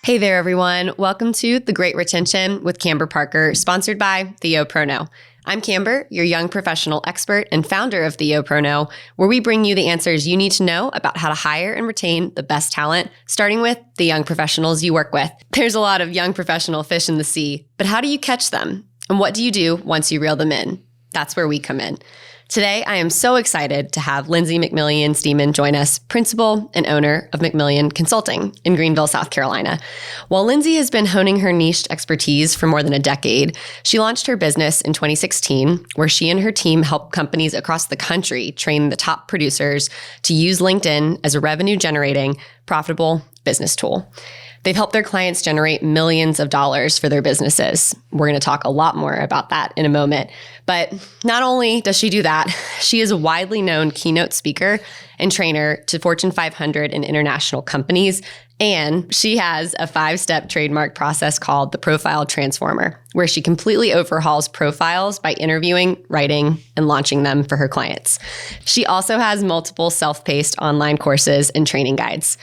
Hey there, everyone. Welcome to The Great Retention with Camber Parker, sponsored by TheoProKnow. I'm Camber, your young professional expert and founder of TheoProKnow, where we bring you the answers you need to know about how to hire and retain the best talent, starting with the young professionals you work with. There's a lot of young professional fish in the sea, but how do you catch them? And what do you do once you reel them in? That's where we come in. Today, I am so excited to have Lindsay McMillian-Steeman join us, principal and owner of McMillian Consulting in Greenville, South Carolina. While Lindsay has been honing her niche expertise for more than a decade, she launched her business in 2016, where she and her team help companies across the country train the top producers to use LinkedIn as a revenue-generating, profitable business tool. They've helped their clients generate millions of dollars for their businesses. We're going to talk a lot more about that in a moment. But not only does she do that, she is a widely known keynote speaker and trainer to Fortune 500 and international companies. And she has a 5-step trademark process called the Profile Transformer, where she completely overhauls profiles by interviewing, writing, and launching them for her clients. She also has multiple self-paced online courses and training guides.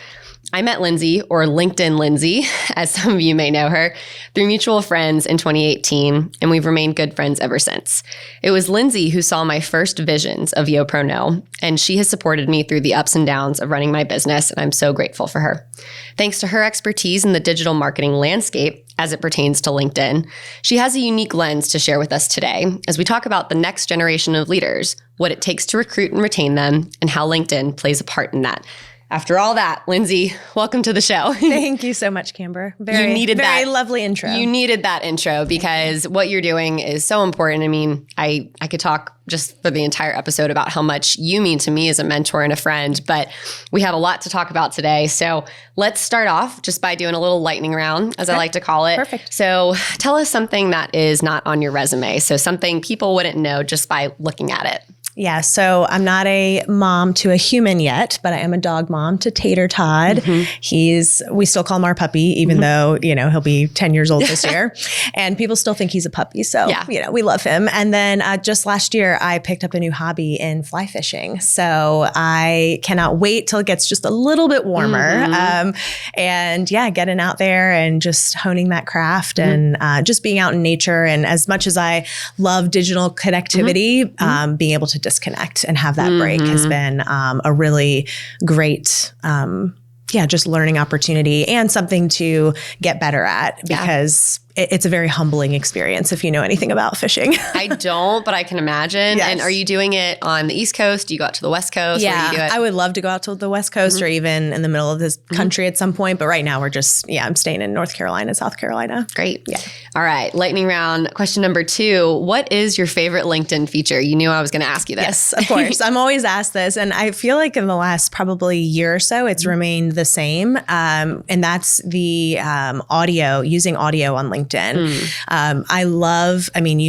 I met Lindsay, or LinkedIn Lindsay, as some of you may know her, through mutual friends in 2018, and we've remained good friends ever since. It was Lindsay who saw my first visions of TheoProKnow, and she has supported me through the ups and downs of running my business, and I'm so grateful for her. Thanks to her expertise in the digital marketing landscape as it pertains to LinkedIn, she has a unique lens to share with us today as we talk about the next generation of leaders, what it takes to recruit and retain them, and how LinkedIn plays a part in that. After all that, Lindsay, welcome to the show. Thank you so much, Camber. Very lovely intro. You needed that intro because what you're doing is so important. I mean, I could talk just for the entire episode about how much you mean to me as a mentor and a friend, but we have a lot to talk about today. So let's start off just by doing a little lightning round, as I like to call it. Perfect. So tell us something that is not on your resume. So something people wouldn't know just by looking at it. Yeah, so I'm not a mom to a human yet, but I am a dog mom to Tater Todd. Mm-hmm. We still call him our puppy, even though, he'll be 10 years old this year. And people still think he's a puppy. So, we love him. And then just last year, I picked up a new hobby in fly fishing. So I cannot wait till it gets just a little bit warmer. And getting out there and just honing that craft and just being out in nature. And as much as I love digital connectivity, being able to disconnect and have that break has been a really great, just learning opportunity and something to get better at because it's a very humbling experience if you know anything about fishing. I don't, but I can imagine. Yes. And are you doing it on the East Coast? Do you go out to the West Coast? Yeah, Where do you do it? I would love to go out to the West Coast or even in the middle of this country at some point. But right now we're just, I'm staying in North Carolina, South Carolina. Great. Yeah. All right. Lightning round. Question number 2. What is your favorite LinkedIn feature? You knew I was going to ask you this. Yes, of course. I'm always asked this. And I feel like in the last probably year or so, it's remained the same. And that's the using audio on LinkedIn. You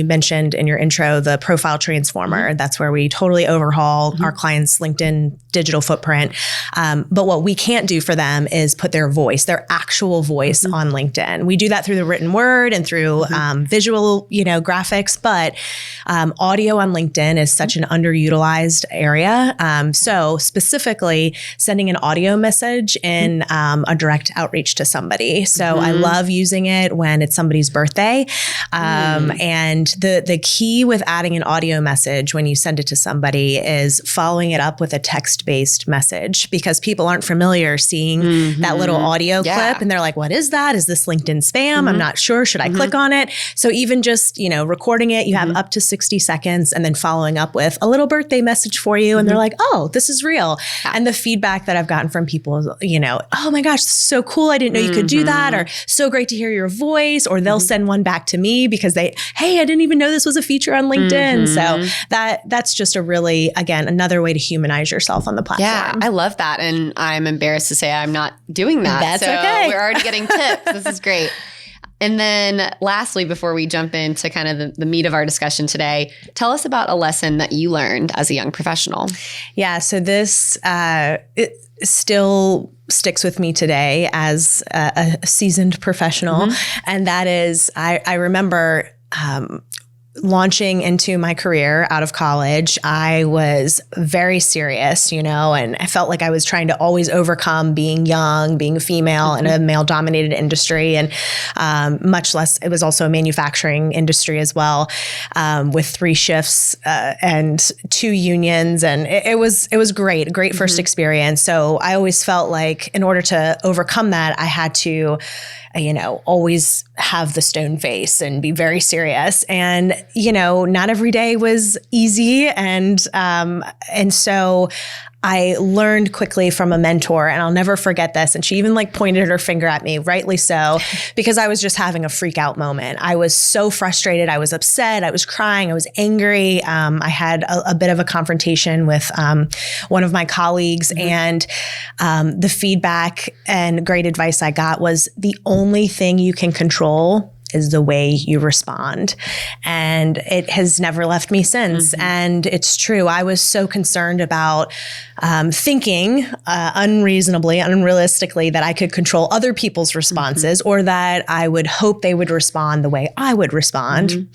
mentioned in your intro, the Profile Transformer. That's where we totally overhaul our clients' LinkedIn digital footprint. But what we can't do for them is put their actual voice on LinkedIn. We do that through the written word and through visual, graphics, but audio on LinkedIn is such an underutilized area. So specifically sending an audio message in a direct outreach to somebody. So I love using it when it's somebody's birthday. And the key with adding an audio message when you send it to somebody is following it up with a text-based message because people aren't familiar seeing that little audio clip and they're like, what is that? Is this LinkedIn spam? I'm not sure. Should I click on it? So even just, recording it, you have up to 60 seconds and then following up with a little birthday message for you. And they're like, oh, this is real. Yeah. And the feedback that I've gotten from people is, oh my gosh, this is so cool. I didn't know you could do that. Or so great to hear your voice. Or they'll send one back to me because hey, I didn't even know this was a feature on LinkedIn. So that's just a really, again, another way to humanize yourself on the platform. Yeah, I love that. And I'm embarrassed to say I'm not doing that. That's so okay. We're already getting tips. This is great. And then lastly, before we jump into kind of the meat of our discussion today, tell us about a lesson that you learned as a young professional. Yeah, so this it still sticks with me today as a seasoned professional. And that is, I remember launching into my career out of college, I was very serious, and I felt like I was trying to always overcome being young, being a female in a male dominated industry. And much less, it was also a manufacturing industry as well, with 3 shifts and 2 unions. And it was great, a great first experience. So I always felt like in order to overcome that, I had to always have the stone face and be very serious. And, not every day was easy. And so I learned quickly from a mentor, and I'll never forget this. And she even pointed her finger at me, rightly so, because I was just having a freak out moment. I was so frustrated. I was upset. I was crying. I was angry. I had a bit of a confrontation with one of my colleagues, and the feedback and great advice I got was the only thing you can control is the way you respond. And it has never left me since. And it's true. I was so concerned about thinking unreasonably, unrealistically, that I could control other people's responses or that I would hope they would respond the way I would respond.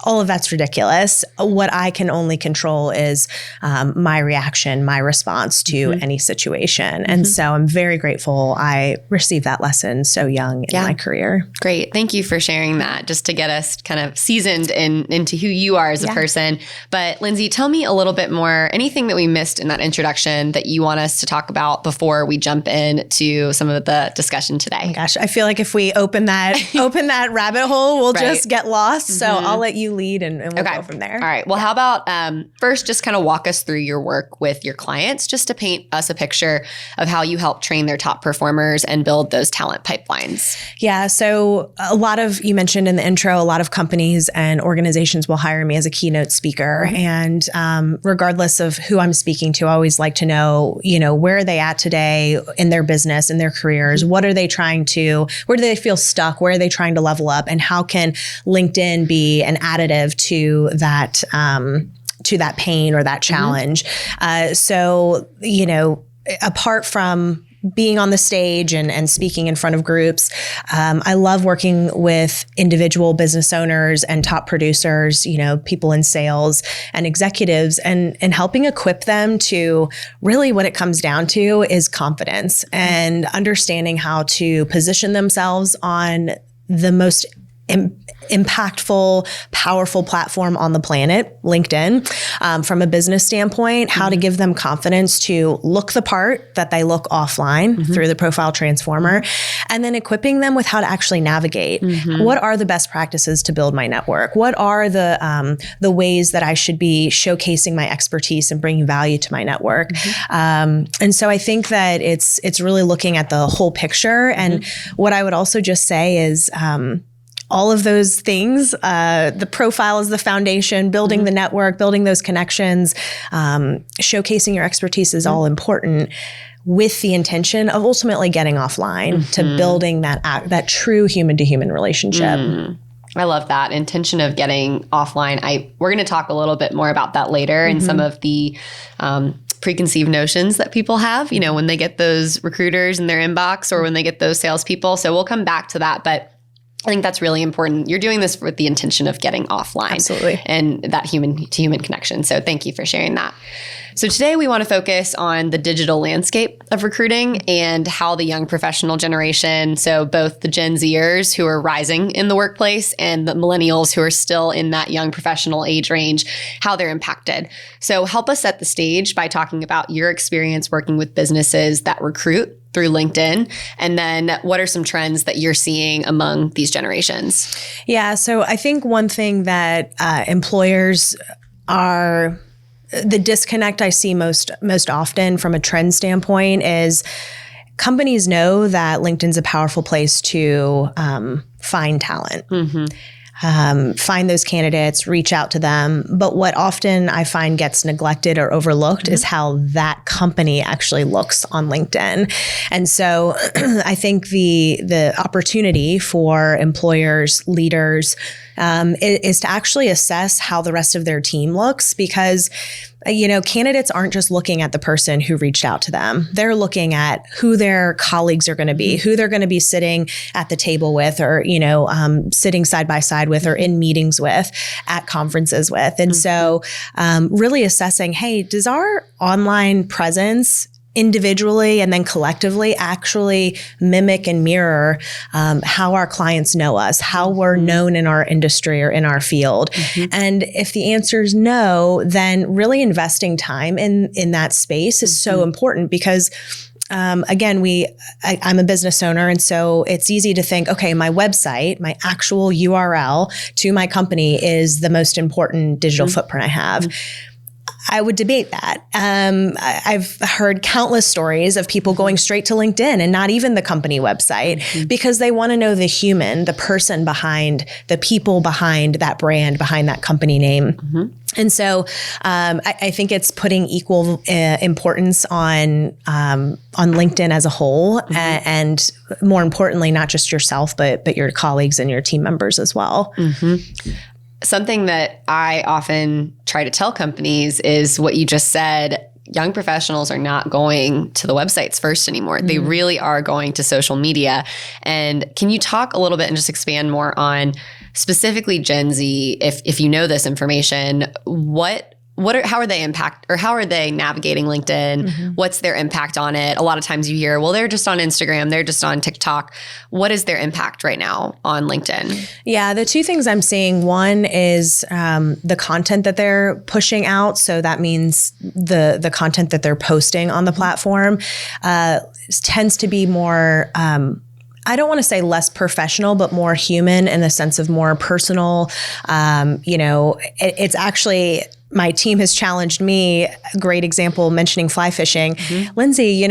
All of that's ridiculous. What I can only control is my reaction, my response to any situation. And so I'm very grateful I received that lesson so young in my career. Great. Thank you for sharing that, just to get us kind of seasoned into who you are as a person. But Lindsay, tell me a little bit more, anything that we missed in that introduction that you want us to talk about before we jump into some of the discussion today. Oh my gosh, I feel like if we open that rabbit hole, we'll just get lost. So I'll let you lead and we'll go from there. All right. Well, how about first just kind of walk us through your work with your clients, just to paint us a picture of how you help train their top performers and build those talent pipelines. Yeah. So you mentioned in the intro, a lot of companies and organizations will hire me as a keynote speaker. And regardless of who I'm speaking to, I always like to know, where are they at today in their business, in their careers? What are they where do they feel stuck? Where are they trying to level up? And how can LinkedIn be an additive to that pain or that challenge? Apart from being on the stage and speaking in front of groups, I love working with individual business owners and top producers, people in sales and executives, and helping equip them to really what it comes down to is confidence and understanding how to position themselves on the most impactful, powerful platform on the planet, LinkedIn, from a business standpoint, how to give them confidence to look the part that they look offline through the profile transformer, and then equipping them with how to actually navigate. What are the best practices to build my network? What are the ways that I should be showcasing my expertise and bringing value to my network? And so I think that it's really looking at the whole picture. And what I would also just say is, all of those things, the profile is the foundation, building the network, building those connections, showcasing your expertise is all important, with the intention of ultimately getting offline to building that true human to human relationship. I love that intention of getting offline. We're going to talk a little bit more about that later and some of the preconceived notions that people have, when they get those recruiters in their inbox or when they get those salespeople. So we'll come back to that. But I think that's really important. You're doing this with the intention of getting offline. Absolutely. And that human to human connection. So thank you for sharing that. So today we want to focus on the digital landscape of recruiting and how the young professional generation, so both the Gen Zers who are rising in the workplace and the millennials who are still in that young professional age range, how they're impacted. So help us set the stage by talking about your experience working with businesses that recruit through LinkedIn. And then what are some trends that you're seeing among these generations? Yeah. So I think one thing that employers are, the disconnect I see most often from a trend standpoint is companies know that LinkedIn's a powerful place to find talent. Find those candidates, reach out to them. But what often I find gets neglected or overlooked is how that company actually looks on LinkedIn. And so I think the opportunity for employers, leaders, is to actually assess how the rest of their team looks, because candidates aren't just looking at the person who reached out to them. They're looking at who their colleagues are going to be, who they're going to be sitting at the table with, or, sitting side by side with, or in meetings with, at conferences with. And so really assessing, hey, does our online presence individually and then collectively actually mimic and mirror how our clients know us, how we're known in our industry or in our field? And if the answer is no, then really investing time in that space is so important, because again, I'm a business owner. And so it's easy to think, okay, my website, my actual URL to my company is the most important digital footprint I have. I would debate that. I've heard countless stories of people going straight to LinkedIn and not even the company website, because they want to know the human, the person behind, the people behind that brand, behind that company name. And so I think it's putting equal importance on LinkedIn as a whole, and more importantly, not just yourself, but your colleagues and your team members as well. Something that I often try to tell companies is what you just said. Young professionals are not going to the websites first anymore. They really are going to social media. And can you talk a little bit and just expand more on specifically Gen Z, if you know this information, how are they navigating LinkedIn? What's their impact on it? A lot of times you hear, well, they're just on Instagram, they're just on TikTok. What is their impact right now on LinkedIn? Yeah, the two things I'm seeing, one is the content that they're pushing out. So that means the content that they're posting on the platform tends to be more, I don't want to say less professional, but more human, in the sense of more personal. It's actually, my team has challenged me. A great example, mentioning fly fishing. Lindsay,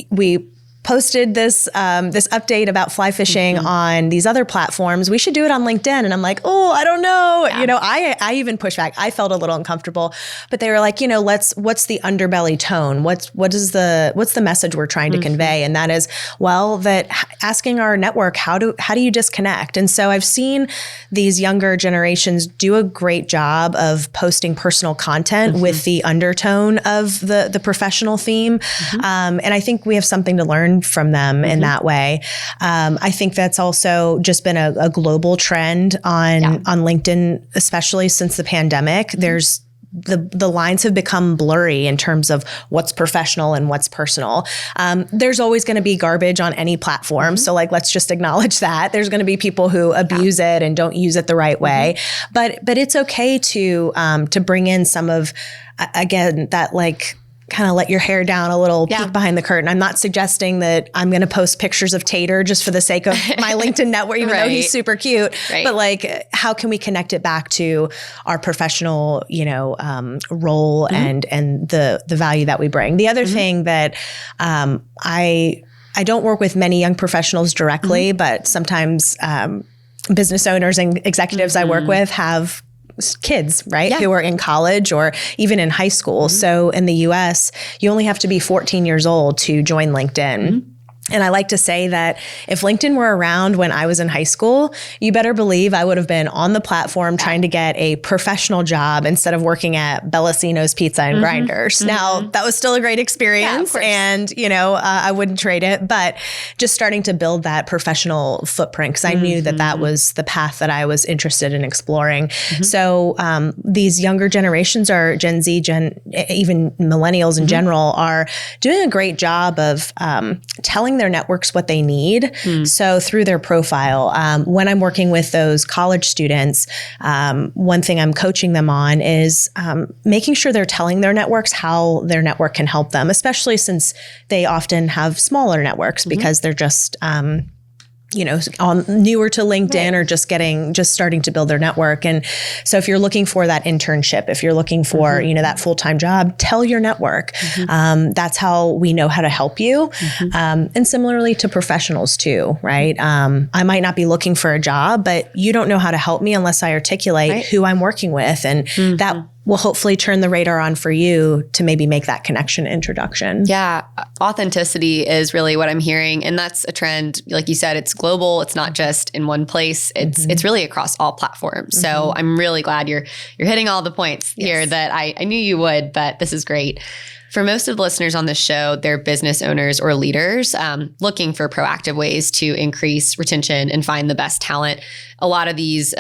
we posted this update about fly fishing on these other platforms. We should do it on LinkedIn. And I'm like, oh, I don't know. Yeah. I even pushed back. I felt a little uncomfortable, but they were like, what's the underbelly tone? What's the message we're trying to convey? And that is, that asking our network, how do you disconnect? And so I've seen these younger generations do a great job of posting personal content with the undertone of the professional theme. And I think we have something to learn from them in that way. I think that's also just been a global trend on LinkedIn, especially since the pandemic. There's the lines have become blurry in terms of what's professional and what's personal. There's always going to be garbage on any platform. So let's just acknowledge that. There's going to be people who abuse it and don't use it the right way. But it's okay to bring in some of, again, that kind of let your hair down a little, peek behind the curtain. I'm not suggesting that I'm going to post pictures of Tater just for the sake of my LinkedIn network, even though he's super cute. But how can we connect it back to our professional, role and the value that we bring? The other thing that I don't work with many young professionals directly, but sometimes business owners and executives I work with have kids, right? Who are in college or even in high school. So in the US, you only have to be 14 years old to join LinkedIn. And I like to say that if LinkedIn were around when I was in high school, you better believe I would have been on the platform trying to get a professional job instead of working at Bellacino's Pizza and Grinders. Now, that was still a great experience, and I wouldn't trade it, but just starting to build that professional footprint, because I knew that was the path that I was interested in exploring. So these younger generations, are Gen Z, even millennials in general, are doing a great job of telling their networks what they need. So through their profile, when I'm working with those college students, one thing I'm coaching them on is making sure they're telling their networks how their network can help them, especially since they often have smaller networks because they're just newer to LinkedIn or just starting to build their network. And so if you're looking for that internship, if you're looking for, that full-time job, tell your network. That's how we know how to help you. And similarly to professionals too, right? I might not be looking for a job, but you don't know how to help me unless I articulate who I'm working with. And will hopefully turn the radar on for you to maybe make that connection introduction. Yeah. Authenticity is really what I'm hearing. And that's a trend. Like you said, it's global. It's not just in one place. It's really across all platforms. So I'm really glad you're hitting all the points here that I knew you would, but this is great. For most of the listeners on this show, they're business owners or leaders looking for proactive ways to increase retention and find the best talent. A lot of these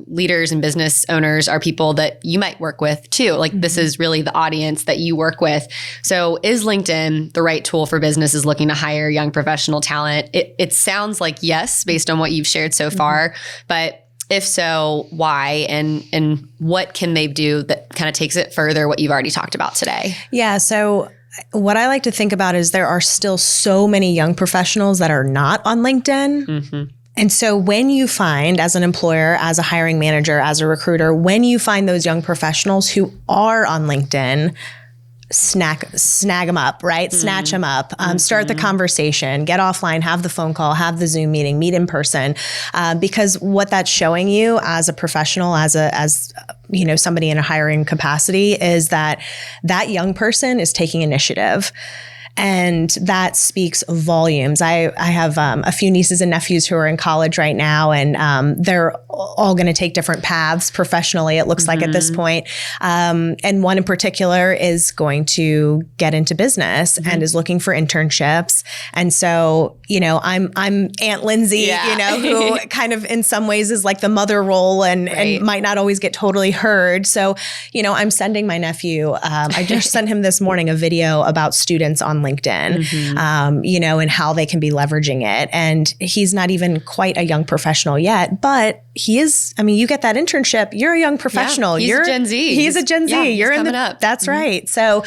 leaders and business owners are people that you might work with too. Like this is really the audience that you work with. So is LinkedIn the right tool for businesses looking to hire young professional talent? It sounds like yes, based on what you've shared so far, but if so, why and what can they do that kind of takes it further, what you've already talked about today? Yeah. So what I like to think about is there are still so many young professionals that are not on LinkedIn. And so when you find, as an employer, as a hiring manager, as a recruiter, when you find those young professionals who are on LinkedIn, snag them up, right? Snatch them up, start the conversation, get offline, have the phone call, have the Zoom meeting, meet in person. Because what that's showing you as a professional, as you know, somebody in a hiring capacity, is that young person is taking initiative. And that speaks volumes. I have a few nieces and nephews who are in college right now, and they're all going to take different paths professionally, it looks like at this point. And one in particular is going to get into business and is looking for internships. And so, you know, I'm Aunt Lindsay, you know, who kind of in some ways is like the mother role and might not always get totally heard. So, you know, I'm sending my nephew, I just sent him this morning a video about students on LinkedIn, you know, and how they can be leveraging it. And he's not even quite a young professional yet, but he is. I mean, you get that internship, you're a young professional. He's a Gen Z. He's a Gen Z. Yeah, you're coming up. That's right. So,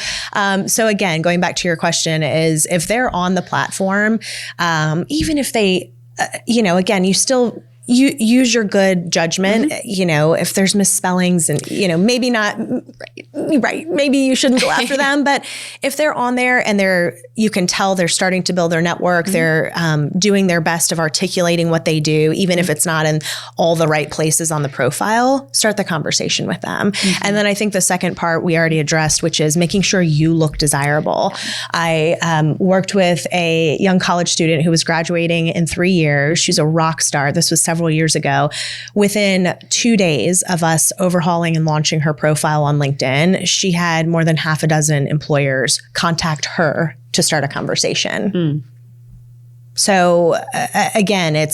so again, going back to your question is if they're on the platform, even if they, you know, again, you still, you use your good judgment, you know, if there's misspellings and, you know, maybe not right. Maybe you shouldn't go after them, but if they're on there and you can tell they're starting to build their network, they're doing their best of articulating what they do, even if it's not in all the right places on the profile, start the conversation with them. And then I think the second part we already addressed, which is making sure you look desirable. I worked with a young college student who was graduating in 3 years. She's a rock star. This was several years ago. Within 2 days of us overhauling and launching her profile on LinkedIn, she had more than half a dozen employers contact her to start a conversation. So again,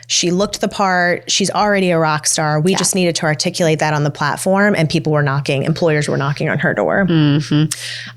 she looked the part, she's already a rock star. We just needed to articulate that on the platform, and employers were knocking on her door.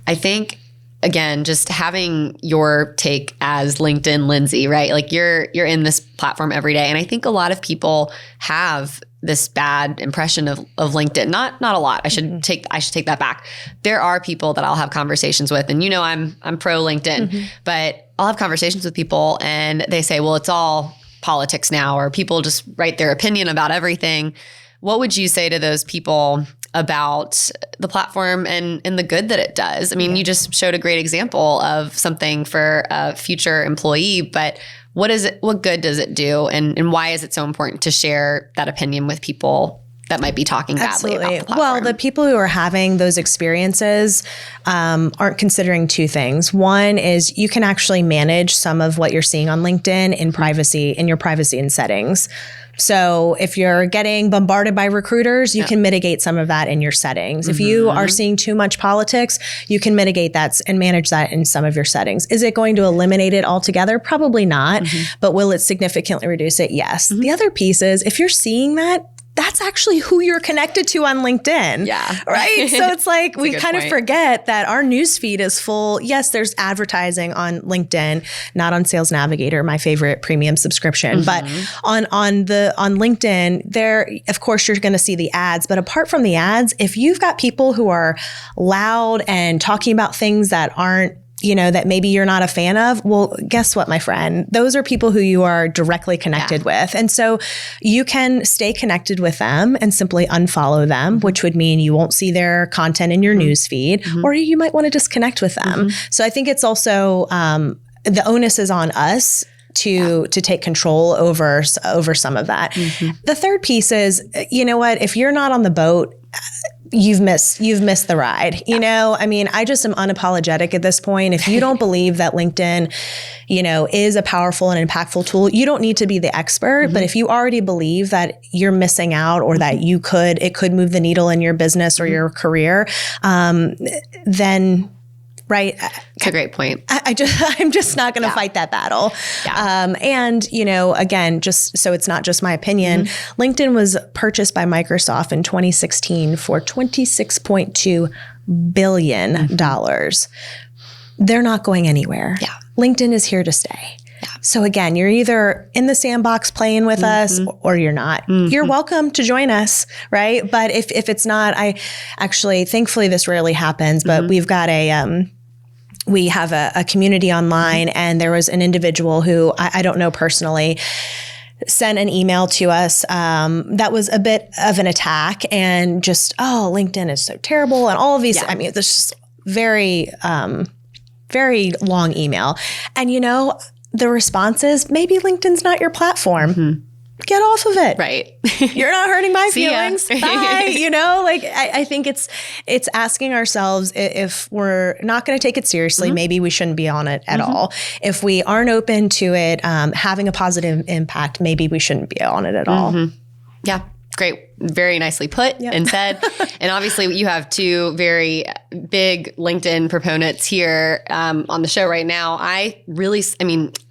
I think, again, just having your take as LinkedIn Lindsay, right? Like you're in this platform every day. And I think a lot of people have this bad impression of LinkedIn. Not a lot. I should take that back. There are people that I'll have conversations with, and you know I'm pro LinkedIn, but I'll have conversations with people and they say, well, it's all politics now, or people just write their opinion about everything. What would you say to those people about the platform and the good that it does? I mean, you just showed a great example of something for a future employee, but what good does it do? And why is it so important to share that opinion with people that might be talking badly about the platform? Well, the people who are having those experiences aren't considering two things. One is you can actually manage some of what you're seeing on LinkedIn in your privacy and settings. So if you're getting bombarded by recruiters, you can mitigate some of that in your settings. If you are seeing too much politics, you can mitigate that and manage that in some of your settings. Is it going to eliminate it altogether? Probably not. But will it significantly reduce it? Yes. The other piece is if you're seeing that, that's actually who you're connected to on LinkedIn. Yeah. Right? So it's like we kind of forget that our newsfeed is full. Yes, there's advertising on LinkedIn, not on Sales Navigator, my favorite premium subscription. But on LinkedIn, there, of course, you're going to see the ads. But apart from the ads, if you've got people who are loud and talking about things that aren't, you know, that maybe you're not a fan of, well, guess what, my friend? Those are people who you are directly connected with. And so you can stay connected with them and simply unfollow them, which would mean you won't see their content in your news feed, or you might want to disconnect with them. So I think it's also, the onus is on us to take control over some of that. The third piece is, you know what, if you're not on the boat, you've missed the ride. You know, I mean, I just am unapologetic at this point. If you don't believe that LinkedIn, is a powerful and impactful tool, you don't need to be the expert. But if you already believe that you're missing out or that it could move the needle in your business or your career, then right. It's a great point. I'm just not going to fight that battle. Yeah. And, again, just so it's not just my opinion, LinkedIn was purchased by Microsoft in 2016 for $26.2 billion. They're not going anywhere. Yeah. LinkedIn is here to stay. Yeah. So again, you're either in the sandbox playing with us or you're not. You're welcome to join us, right? But if it's not, thankfully this rarely happens, but we've got we have a community online, and there was an individual who I don't know personally sent an email to us that was a bit of an attack and just, LinkedIn is so terrible and all of these. Yeah. I mean, this just very, very long email. And the response is, maybe LinkedIn's not your platform. Get off of it. Right. You're not hurting my feelings. Bye. I think it's asking ourselves, if we're not going to take it seriously, maybe we shouldn't be on it at all. If we aren't open to it having a positive impact, maybe we shouldn't be on it at all. Yeah. Great. Very nicely put and said. And obviously you have two very big LinkedIn proponents here on the show right now. I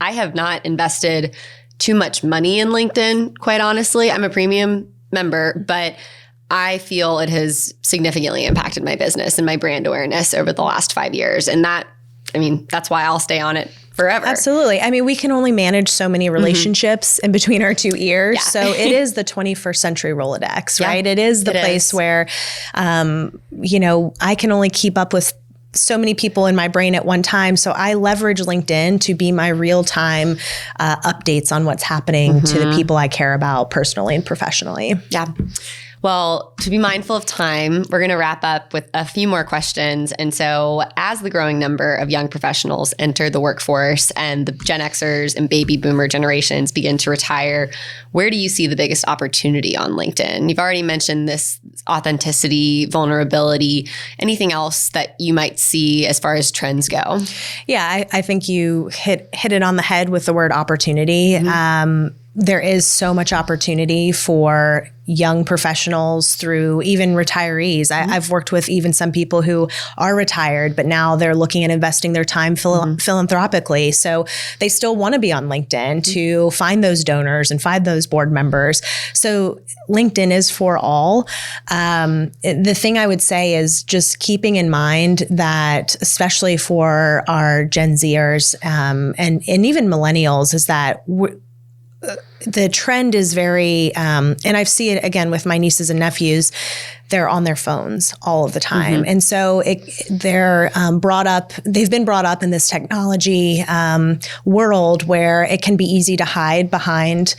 have not invested too much money in LinkedIn, quite honestly. I'm a premium member, but I feel it has significantly impacted my business and my brand awareness over the last 5 years. And that's why I'll stay on it forever. Absolutely. I mean, we can only manage so many relationships in between our two ears. Yeah. So it is the 21st century Rolodex, right? It is the place where, I can only keep up with so many people in my brain at one time. So I leverage LinkedIn to be my real-time updates on what's happening to the people I care about personally and professionally. Yeah. Well, to be mindful of time, we're going to wrap up with a few more questions. And so as the growing number of young professionals enter the workforce and the Gen Xers and baby boomer generations begin to retire, where do you see the biggest opportunity on LinkedIn? You've already mentioned this authenticity, vulnerability, anything else that you might see as far as trends go? Yeah, I think you hit it on the head with the word opportunity. There is so much opportunity for young professionals through even retirees. I've worked with even some people who are retired, but now they're looking at investing their time philanthropically. So they still want to be on LinkedIn to find those donors and find those board members. So LinkedIn is for all. The thing I would say is just keeping in mind that, especially for our Gen Zers and even millennials, is that the trend is very, and I see it again with my nieces and nephews, they're on their phones all of the time. And so they've been brought up in this technology world where it can be easy to hide behind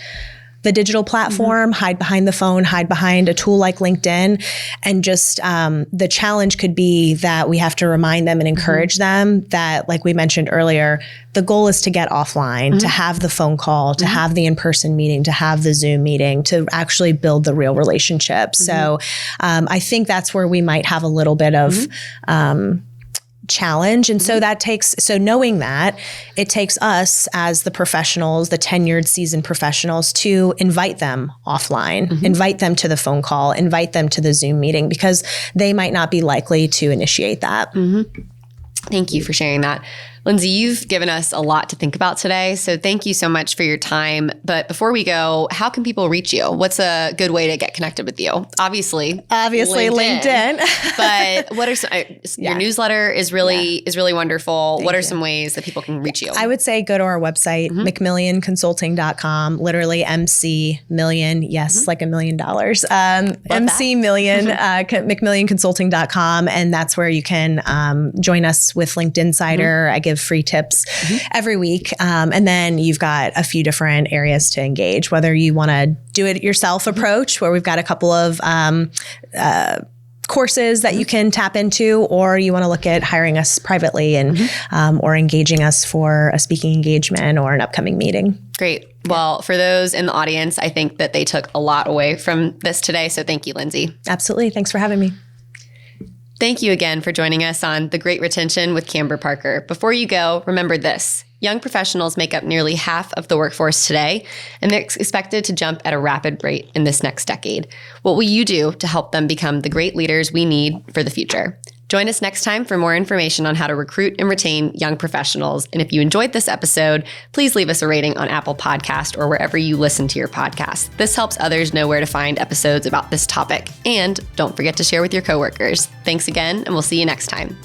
the digital platform, hide behind the phone, hide behind a tool like LinkedIn. And just the challenge could be that we have to remind them and encourage them that, like we mentioned earlier, the goal is to get offline, to have the phone call, to have the in-person meeting, to have the Zoom meeting, to actually build the real relationship. So I think that's where we might have a little bit of challenge. And so knowing that, it takes us as the professionals, the tenured, seasoned professionals, to invite them offline, invite them to the phone call, invite them to the Zoom meeting, because they might not be likely to initiate that. Thank you for sharing that. Lindsay, you've given us a lot to think about today, so thank you so much for your time. But before we go, how can people reach you? What's a good way to get connected with you? Obviously LinkedIn. But what are some, your newsletter is really wonderful. What are some ways that people can reach you? I would say go to our website, McMillionConsulting.com, literally MC Million, yes, like $1 million. MC Million, McMillionConsulting.com, and that's where you can join us with LinkedIn Insider. I give free tips every week. And then you've got a few different areas to engage, whether you want to do it yourself approach, where we've got a couple of courses that you can tap into, or you want to look at hiring us privately and or engaging us for a speaking engagement or an upcoming meeting. Great. Well, for those in the audience, I think that they took a lot away from this today. So thank you, Lindsay. Absolutely. Thanks for having me. Thank you again for joining us on The Great Retention with Camber Parker. Before you go, remember this. Young professionals make up nearly half of the workforce today, and they're expected to jump at a rapid rate in this next decade. What will you do to help them become the great leaders we need for the future? Join us next time for more information on how to recruit and retain young professionals. And if you enjoyed this episode, please leave us a rating on Apple Podcast or wherever you listen to your podcast. This helps others know where to find episodes about this topic. And don't forget to share with your coworkers. Thanks again, and we'll see you next time.